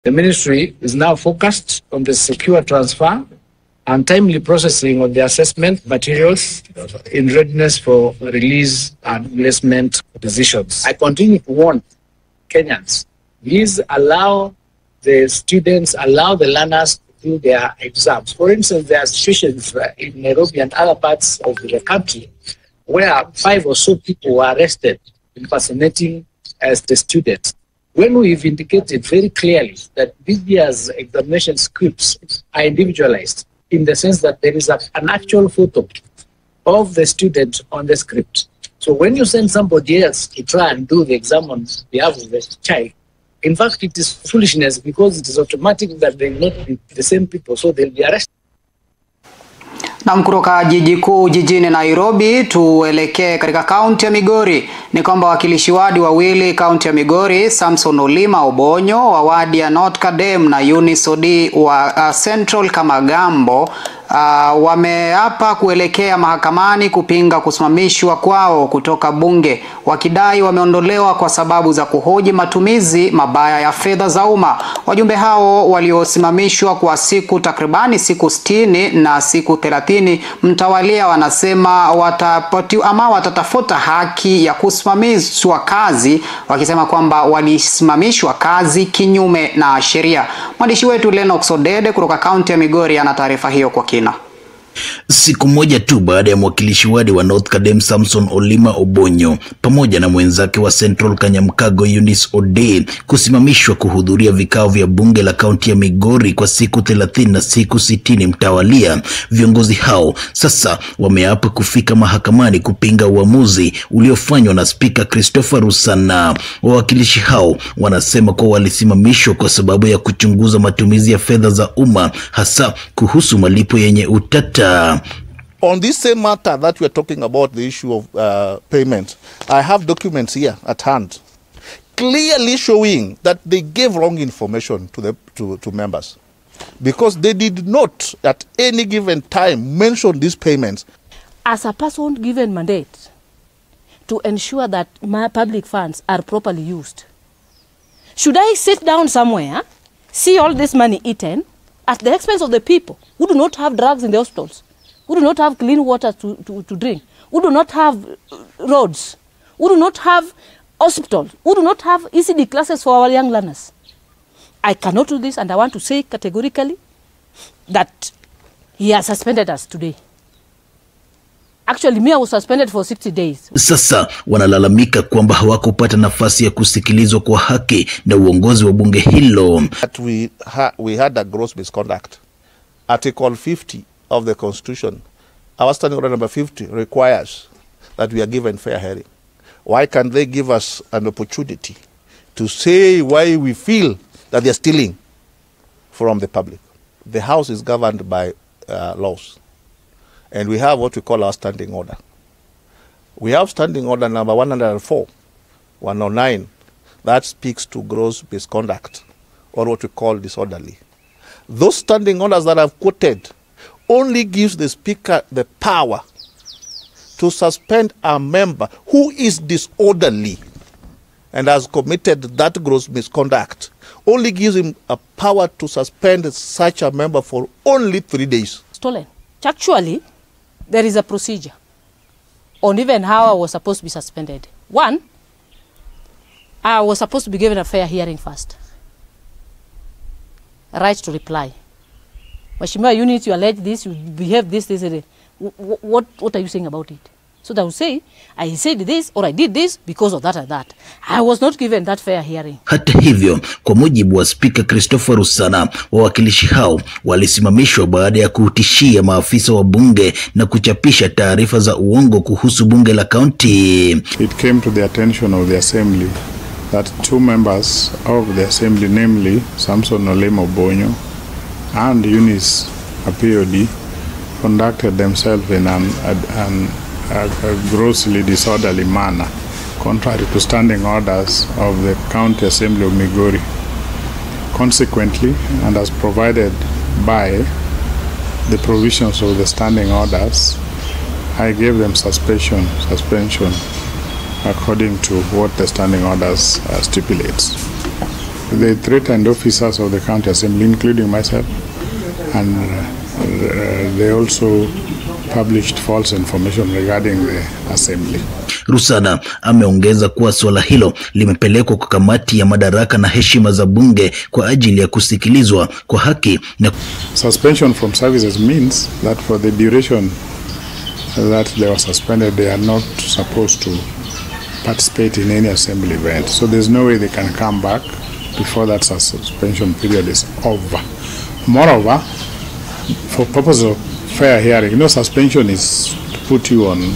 The ministry is now focused on the secure transfer and timely processing of the assessment materials in readiness for release and placement decisions. I continue to warn Kenyans, please allow the students, allow the learners to do their exams. For instance, there are situations in Nairobi and other parts of the country where 5 or so people were arrested impersonating as the students. When we've indicated very clearly that this year's examination scripts are individualized, in the sense that there is an actual photo of the student on the script. So when you send somebody else to try and do the exam on behalf of the child, in fact, it is foolishness because it is automatic that they will not be the same people, so they'll be arrested. Na kutoka jiji kuu jijini Nairobi tuelekee katika kaunti ya Migori. Ni kwamba wakilishi wadi wawili kaunti ya Migori, Samson Olima Obonyo wa wadi ya North Kadem na Eunice Odi wa Central Kamagambo wameapa kuelekea mahakamani kupinga kusimamishwa kwao kutoka bunge, wakidai wameondolewa kwa sababu za kuhoji matumizi mabaya ya fedha za umma. Wajumbe hao waliosimamishwa kwa siku takribani siku 60 na siku 30 mtawalia wanasema watatafuta haki ya kusimamishwa kazi, wakisema kwamba walisimamishwa kazi kinyume na sheria. Mwandishi wetu Lennox Odede kutoka kaunti ya Migori ana taarifa hiyo kwa kina. Siku moja tu baada ya mwakilishi wadi wa North Kadem Samson Olima Obonyo pamoja na mwenzake wa Central Kanyamkago Eunice Odi kusimamishwa kuhudhuria vikao vya bunge la kaunti ya Migori kwa siku 30 na siku 60 mtawalia, viongozi hao sasa wameapa kufika mahakamani kupinga uamuzi uliofanywa na Speaker Christopher Rusana. Wawakilishi hao wanasema kwa walisimamishwa kwa sababu ya kuchunguza matumizi ya fedha za umma, hasa kuhusu malipo yenye utata. On this same matter that we are talking about, the issue of payment, I have documents here at hand clearly showing that they gave wrong information to members, because they did not at any given time mention these payments. As a person given mandate to ensure that my public funds are properly used, should I sit down somewhere, see all this money eaten at the expense of the people who do not have drugs in the hospitals, who do not have clean water to drink, who do not have roads, who do not have hospitals, who do not have ECD classes for our young learners? I cannot do this, and I want to say categorically that he has suspended us today. Actually, me, I was suspended for 60 days. Sasa wanalalamika kwamba hawakupata nafasi ya kusikilizwa kwa haki na uongozi wa bunge hilo. We had a gross misconduct. Article 50 of the Constitution, our standing order number 50, requires that we are given fair hearing. Why can't they give us an opportunity to say why we feel that they are stealing from the public? The House is governed by laws. And we have what we call our standing order. We have standing order number 104, 109, that speaks to gross misconduct, or what we call disorderly. Those standing orders that I've quoted only gives the Speaker the power to suspend a member who is disorderly and has committed that gross misconduct. Only gives him a power to suspend such a member for only 3 days. Stolen. Actually, there is a procedure on even how I was supposed to be suspended. One, I was supposed to be given a fair hearing first. A right to reply. Mheshimiwa, you need to allege this, you behave this. What are you saying about it? So they will say, I said this or I did this because of that and that. I was not given that fair hearing. Hata hivyo, kwa mujibu wa Speaker Christopher Rusana, wawakilishi hao walisimamishwa baada ya kutishia maafisa wa bunge na kuchapisha taarifa za uongo kuhusu bunge la kaunti. It came to the attention of the assembly that 2 members of the assembly, namely Samson Olima Obonyo and Eunice Odi, conducted themselves in a grossly disorderly manner, contrary to standing orders of the County Assembly of Migori. Consequently, and as provided by the provisions of the standing orders, I gave them suspension according to what the standing orders stipulates. they threatened officers of the county assembly, including myself, and they also published false information regarding the assembly. Rusana ameongeza kuwa swala hilo limepelekwa kwa kamati ya madaraka na heshima za bunge kwa ajili ya kusikilizwa kwa haki. Na suspension from services means that for the duration that they were suspended, they are not supposed to participate in any assembly event. So there's no way they can come back before that suspension period is over. Moreover, for purpose of fair hearing, no suspension is to put you on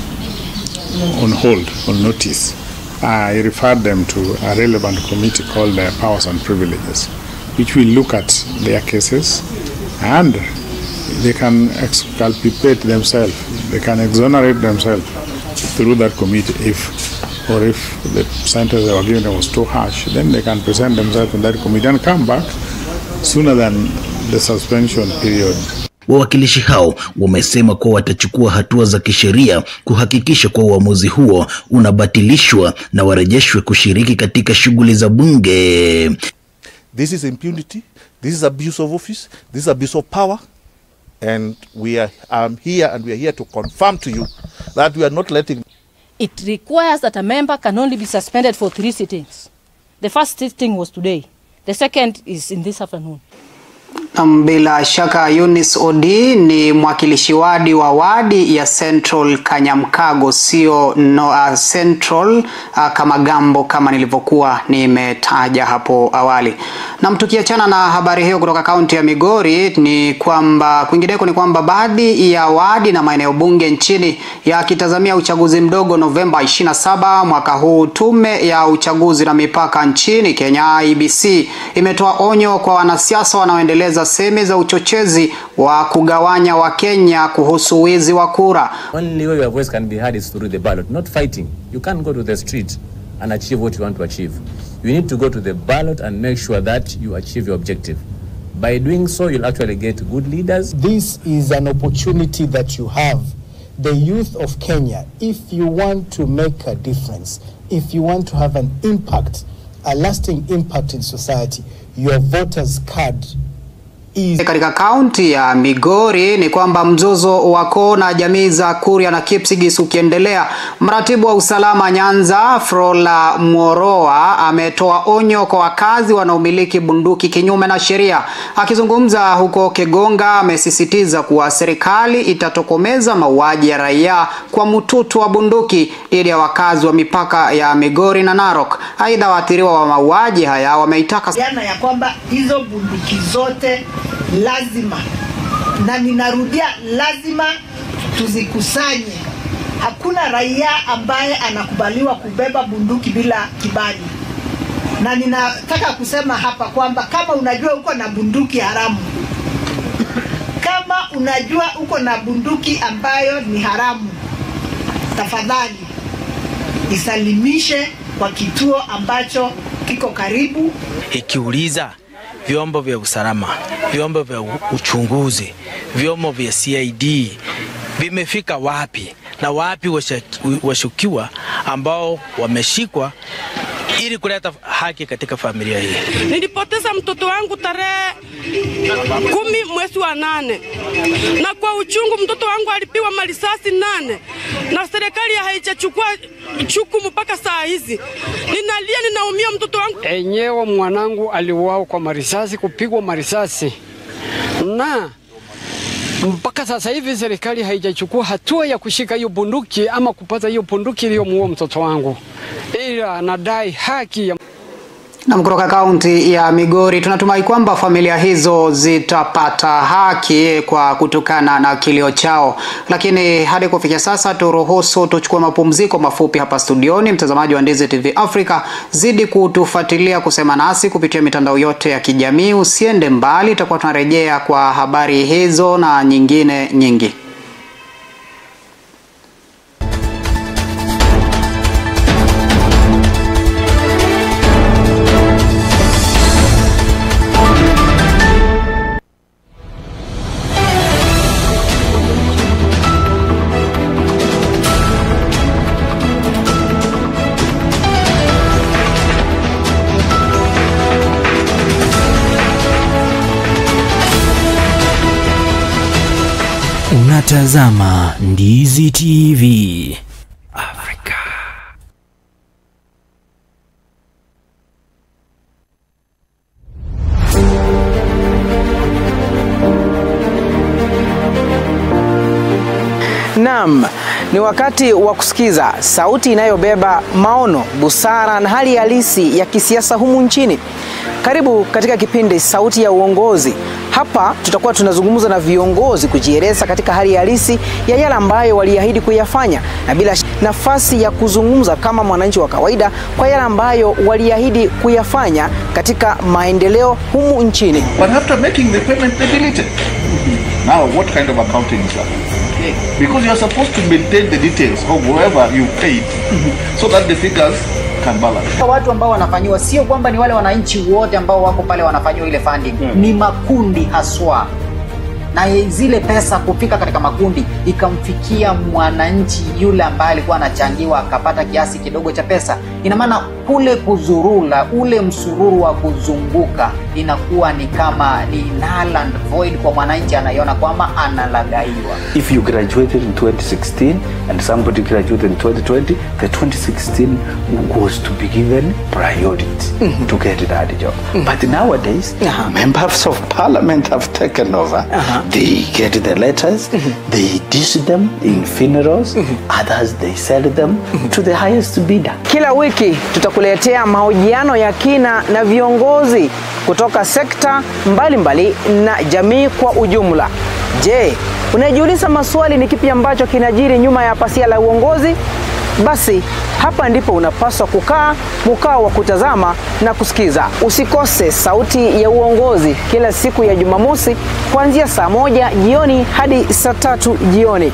hold, on notice. I referred them to a relevant committee called the Powers and Privileges, which will look at their cases, and they can exculpate themselves, they can exonerate themselves through that committee. If the sentence they were given was too harsh, then they can present themselves in that committee and come back sooner than the suspension period. Wawakilishi hao wamesema kuwa watachukua hatua za kisheria kuhakikisha kuwa uamuzi huo unabatilishwa na warejeshwe kushiriki katika shughuli za bunge. This is impunity, this is abuse of office, this is abuse of power, and we are here to confirm to you that we are not letting. It requires that a member can only be suspended for 3 sittings. The first sitting was today. The second is in this afternoon. Bila shaka Eunice Odi ni mwakilishi wadi wa wadi ya Central Kanyamkago, sio Central Kamagambo kama nilivyokuwa nimetaja hapo awali. Na mtukiachana na habari hiyo kutoka kaunti ya Migori, ni kwamba kwingineko ni kwamba baadhi ya wadi na maeneo bunge nchini yakitazamia uchaguzi mdogo Novemba 27 mwaka huu. Tume ya uchaguzi na mipaka nchini Kenya IEBC imetoa onyo kwa wanasiasa wanaoendeleza semi za uchochezi wa kugawanya wa Kenya kuhusu wizi wa kura. Only way your voice can be heard is through the ballot, not fighting. You can't go to the street and achieve what you want to achieve. You need to go to the ballot and make sure that you achieve your objective. By doing so, you'll actually get good leaders. This is an opportunity that you have, the youth of Kenya. If you want to make a difference, if you want to have an impact, a lasting impact in society, your voters card. Katika kaunti ya Migori ni kwamba mzozo wako na jamii za Kuria na Kipsigis ukiendelea. Mratibu wa usalama Nyanza Frola Mworoa ametoa onyo kwa wakazi wanaomiliki bunduki kinyume na sheria. Akizungumza huko Kegonga, amesisitiza kuwa serikali itatokomeza mauaji ya raia kwa mtutu wa bunduki dhidi ya wakazi wa mipaka ya Migori na Narok. Aidha, waathiriwa wa mauaji haya wameitaka ya kwamba hizo bunduki zote lazima, na ninarudia, lazima tuzikusanye. Hakuna raia ambaye anakubaliwa kubeba bunduki bila kibali. Na ninataka kusema hapa kwamba kama unajua uko na bunduki haramu, kama unajua uko na bunduki ambayo ni haramu, tafadhali isalimishe kwa kituo ambacho kiko karibu. Ikiuliza vyombo vya usalama, vyombo vya uchunguzi, vyombo vya CID vimefika wapi na wapi washukiwa ambao wameshikwa ili kuleta haki katika familia hii. Nilipoteza mtoto wangu tarehe 10 mwezi wa 8. Na kwa uchungu mtoto wangu alipiwa marisasi 8 na serikali haijachukua chukumu mpaka saa hizi. Ninalia, ninaumia mtoto wangu. Enyewe mwanangu aliuawa kwa marisasi, kupigwa marisasi. Na mpaka sasa hivi serikali haijachukua hatua ya kushika hiyo bunduki ama kupata hiyo bunduki iliyomuua mtoto wangu. Ila nadai haki ya... Na kutoka kaunti ya Migori tunatumai kwamba familia hizo zitapata haki kwa kutokana na kilio chao. Lakini hadi kufikia sasa turuhusu tuchukue mapumziko mafupi hapa studioni. Mtazamaji wa Ndizi TV Africa, zidi kutufuatilia, kusema nasi kupitia mitandao yote ya kijamii. Usiende mbali, tutakuwa tunarejea kwa habari hizo na nyingine nyingi. Unatazama Ndizi TV Afrika. Naam, ni wakati wa kusikiza sauti inayobeba maono, busara na hali halisi ya kisiasa humu nchini. Karibu katika kipindi Sauti ya Uongozi. Hapa tutakuwa tunazungumza na viongozi kujieleza katika hali halisi ya yale ambayo waliahidi kuyafanya, na bila nafasi ya kuzungumza kama mwananchi wa kawaida kwa yale ambayo waliahidi kuyafanya katika maendeleo humu nchini. But after making the payment, they deleted. Now, what kind of accounting is that? Because you are supposed to maintain the details of whoever you paid so that the figures can balance. Watu ambao wanafanyiwa sio kwamba ni wale wananchi wote ambao wako pale wanafanyiwa ile funding. Ni makundi haswa. Na zile pesa kufika katika makundi ikamfikia mwananchi yule ambaye alikuwa anachangiwa akapata kiasi kidogo cha pesa. Ina maana kule kuzurula, ule msururu wa kuzunguka inakuwa ni kama ni null and void kwa mwananchi, anaiona kwamba analagaiwa. If you graduated in 2016 and somebody graduated in 2020, the 2016 was to be given priority to get that job. But nowadays, members of parliament have taken over. They get the letters, they dish them in funerals, others they sell them to the highest bidder. Kila wiki tutakuletea mahojiano ya kina na viongozi kutoka sekta mbalimbali na jamii kwa ujumla. Je, unajiuliza maswali ni kipi ambacho kinajiri nyuma ya pasia la uongozi? Basi hapa ndipo unapaswa kukaa mkao wa kutazama na kusikiza. Usikose Sauti ya Uongozi kila siku ya Jumamosi kuanzia saa 1 jioni hadi saa 3 jioni.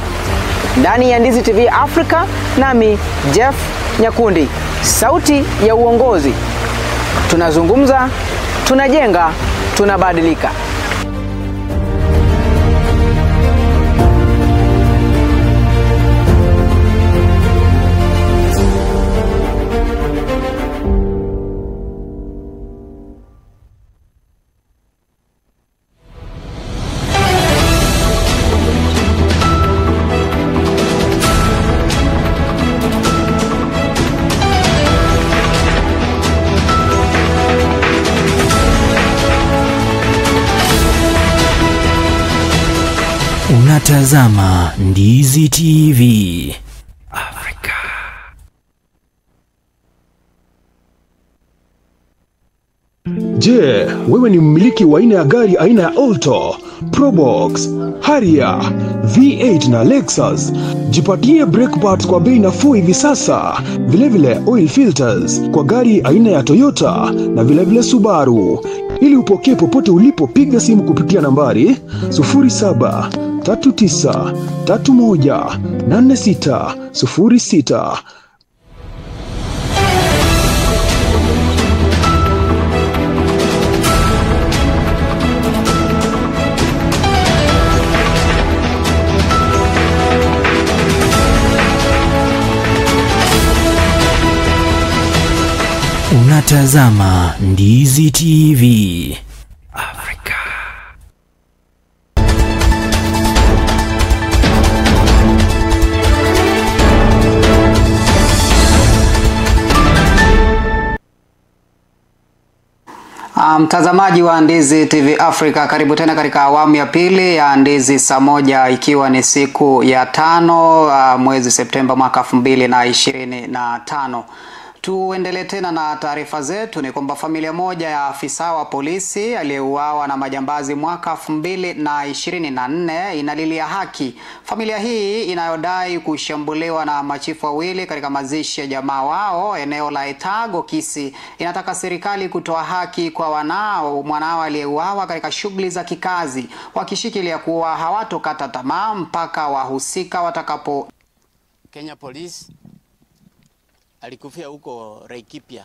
Ndani ya Ndizi TV Afrika, nami Jeff Nyakundi. Sauti ya Uongozi. Tunazungumza, tunajenga, tunabadilika. Unatazama Ndizi TV Afrika. Je, wewe ni mmiliki wa aina ya gari aina ya Alto, Probox, Harrier, V8 na Lexus? Jipatie brake pads kwa bei nafuu hivi sasa. Vilevile oil filters kwa gari aina ya Toyota na vilevile Subaru. Ili upokee popote ulipo, piga simu kupitia nambari 0739318606. Unatazama Ndizi TV Afrika. Mtazamaji wa Ndizi TV Afrika, karibu tena katika awamu ya pili ya Ndizi saa 1, ikiwa ni siku ya 5 mwezi Septemba mwaka 2025. Tuendelee tena na taarifa zetu. Ni kwamba familia moja ya afisa wa polisi aliyeuawa na majambazi mwaka 2024 inalilia haki. Familia hii inayodai kushambuliwa na machifu wawili katika mazishi ya jamaa wao eneo la Etago Kisii inataka serikali kutoa haki kwa mwanao aliyeuawa katika shughuli za kikazi, wakishikilia kuwa hawatokata tamaa mpaka wahusika watakapo. Kenya Police alikufia huko Laikipia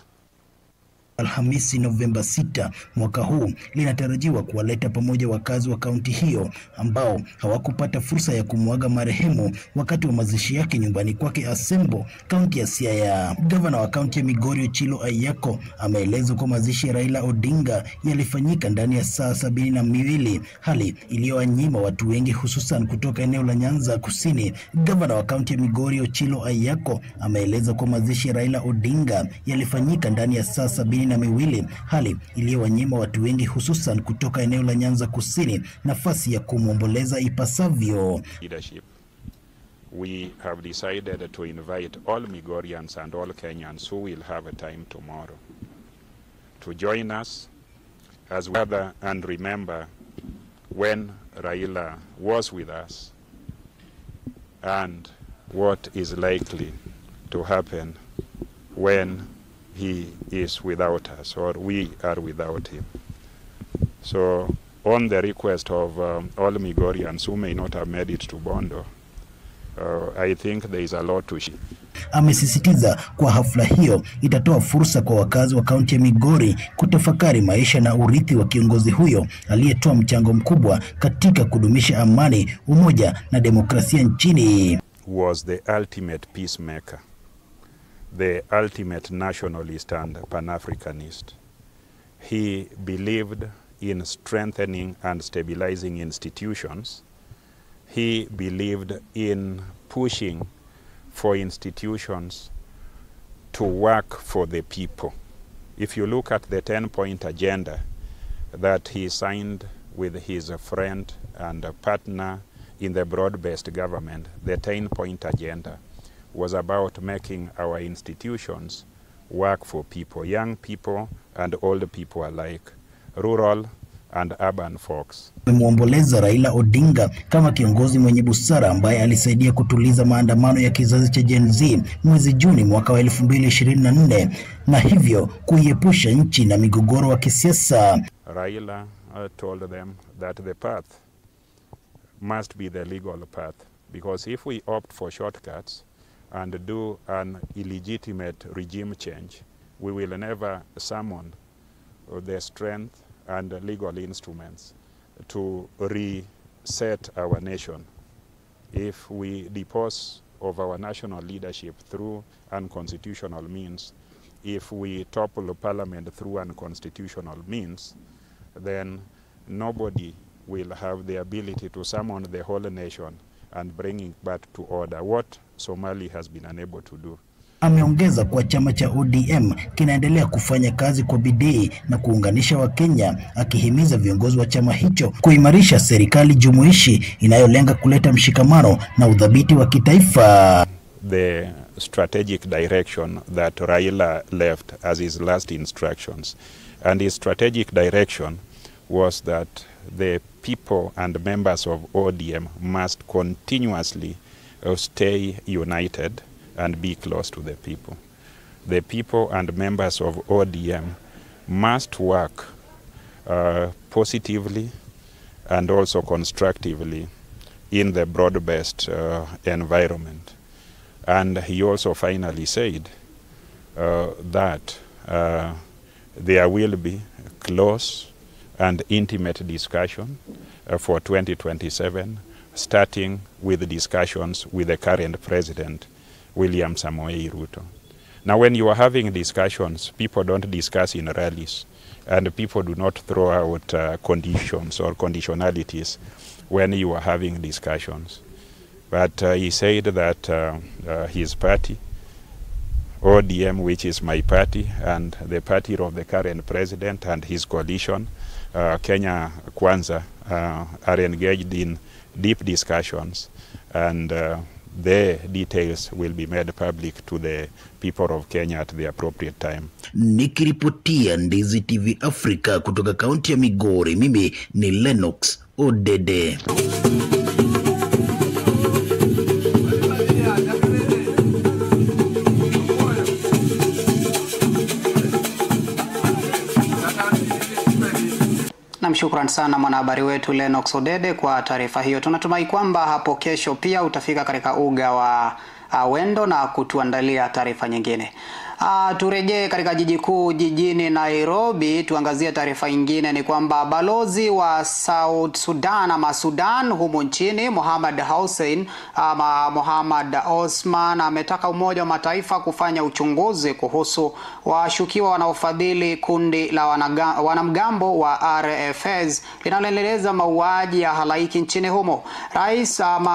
Alhamisi Novemba 6 mwaka huu linatarajiwa kuwaleta pamoja wakazi wa kaunti hiyo ambao hawakupata fursa ya kumwaga marehemu wakati wa mazishi yake nyumbani kwake Asembo, kaunti ya Siaya. Gavana wa kaunti ya Migori Ochilo Ayako ameeleza kwa mazishi ya Raila Odinga yalifanyika ndani ya saa 72, hali iliyowanyima watu wengi hususan kutoka eneo la Nyanza Kusini. Gavana wa kaunti ya Migori Ochilo Ayako ameeleza kwa mazishi ya Raila Odinga yalifanyika ndani ya saa 72, hali iliyowanyima watu wengi hususan kutoka eneo la Nyanza Kusini nafasi ya kumwomboleza ipasavyo. Leadership. We have decided to invite all Migorians and all Kenyans who will have a time tomorrow to join us as we gather and remember when Raila was with us and what is likely to happen when he is without us or we are without him. So on the request of all Migorians who may not have made it to Bondo, I think there is a lot to share. Amesisitiza kwa hafla hiyo itatoa fursa kwa wakazi wa kaunti ya Migori kutafakari maisha na urithi wa kiongozi huyo aliyetoa mchango mkubwa katika kudumisha amani, umoja na demokrasia nchini. Was the ultimate peacemaker, the ultimate nationalist and pan-Africanist. He believed in strengthening and stabilizing institutions. He believed in pushing for institutions to work for the people. If you look at the 10-point agenda that he signed with his friend and partner in the broad-based government, the 10-point agenda was about making our institutions work for people, young people and old people alike, rural and urban folks. Amemwomboleza Raila Odinga kama kiongozi mwenye busara ambaye alisaidia kutuliza maandamano ya kizazi cha Gen Z mwezi Juni mwaka wa 2024 na hivyo kuiepusha nchi na migogoro wa kisiasa. Raila told them that the path must be the legal path, because if we opt for shortcuts and do an illegitimate regime change, we will never summon the strength and legal instruments to reset our nation. If we depose of our national leadership through unconstitutional means, if we topple parliament through unconstitutional means, then nobody will have the ability to summon the whole nation and bring it back to order, what Somali has been unable to do. Ameongeza kwa chama cha ODM kinaendelea kufanya kazi kwa bidii na kuunganisha Wakenya, akihimiza viongozi wa chama hicho kuimarisha serikali jumuishi inayolenga kuleta mshikamano na udhabiti wa kitaifa. The strategic direction that Raila left as his last instructions, and his strategic direction was that the people and members of ODM must continuously stay united and be close to the people. The people and members of ODM must work positively and also constructively in the broad-based environment. And he also finally said that there will be close and intimate discussion for 2027, starting with discussions with the current president, William Samoei Ruto. Now, when you are having discussions, people don't discuss in rallies, and people do not throw out conditions or conditionalities when you are having discussions. But he said that his party, ODM, which is my party, and the party of the current president and his coalition, Kenya Kwanza, are engaged in deep discussions, and the details will be made public to the people of Kenya at the appropriate time. Nikiripotia Ndizi TV Africa kutoka kaunti ya Migori, mimi ni Lennox Odede. Shukran sana mwanahabari wetu Lennox Odede kwa taarifa hiyo. Tunatumai kwamba hapo kesho pia utafika katika uga wa Wendo na kutuandalia taarifa nyingine. Turejee katika jiji kuu jijini Nairobi, tuangazie taarifa nyingine. Ni kwamba balozi wa South Sudan ama Sudan humo nchini Mohamed Hussein ama Mohamed Osman ametaka Umoja wa Mataifa kufanya uchunguzi kuhusu washukiwa wanaofadhili kundi la wanamgambo wa RFS linaloendeleza mauaji ya halaiki nchini humo.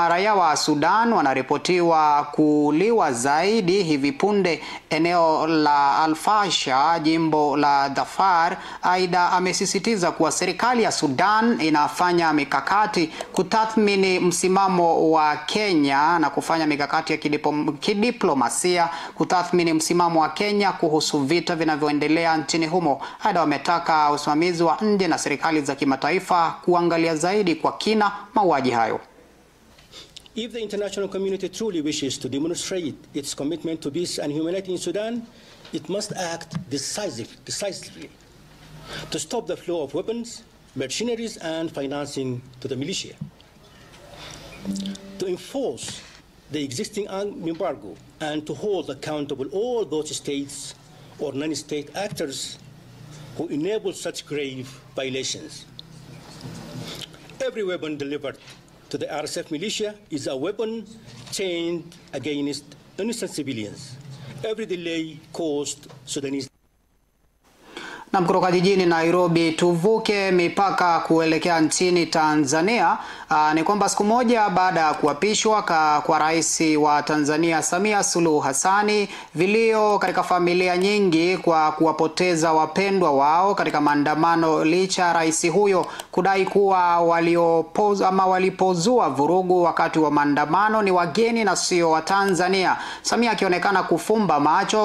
Raia wa Sudan wanaripotiwa kuuliwa zaidi hivi punde eneo la Al-Fasha, jimbo la Darfur. Aidha, amesisitiza kuwa serikali ya Sudan inafanya mikakati kutathmini msimamo wa Kenya na kufanya mikakati ya kidiplomasia kutathmini msimamo wa Kenya kuhusu vita vinavyoendelea nchini humo. Aidha, wametaka usimamizi wa nje na serikali za kimataifa kuangalia zaidi kwa kina mauaji hayo. If the international community truly wishes to demonstrate its commitment to peace and humanity in Sudan, it must act decisively to stop the flow of weapons, mercenaries, and financing to the militia, to enforce the existing embargo, and to hold accountable all those states or non-state actors who enable such grave violations. Every weapon delivered to the RSF militia is a weapon trained against innocent civilians. Every delay caused Sudanese. Na kutoka jijini Nairobi tuvuke mipaka kuelekea nchini Tanzania. Ni kwamba siku moja baada ya kuapishwa kwa rais wa Tanzania Samia Suluhu Hassani, vilio katika familia nyingi kwa kuwapoteza wapendwa wao katika maandamano, licha rais huyo kudai kuwa walipozua vurugu wakati wa maandamano ni wageni na sio wa Tanzania. Samia akionekana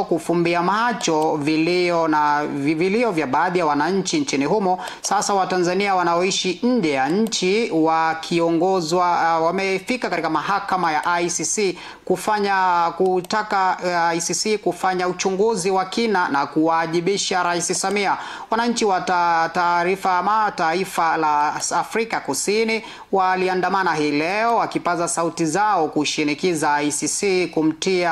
kufumbia macho vilio vya baadhi ya wananchi nchini humo. Sasa Watanzania wanaoishi nje ya nchi wakiongozwa wamefika katika mahakama ya ICC kutaka ICC kufanya uchunguzi wa kina na kuwajibisha Rais Samia. Wananchi wa taifa la Afrika Kusini waliandamana hii leo wakipaza sauti zao kushinikiza ICC kumtia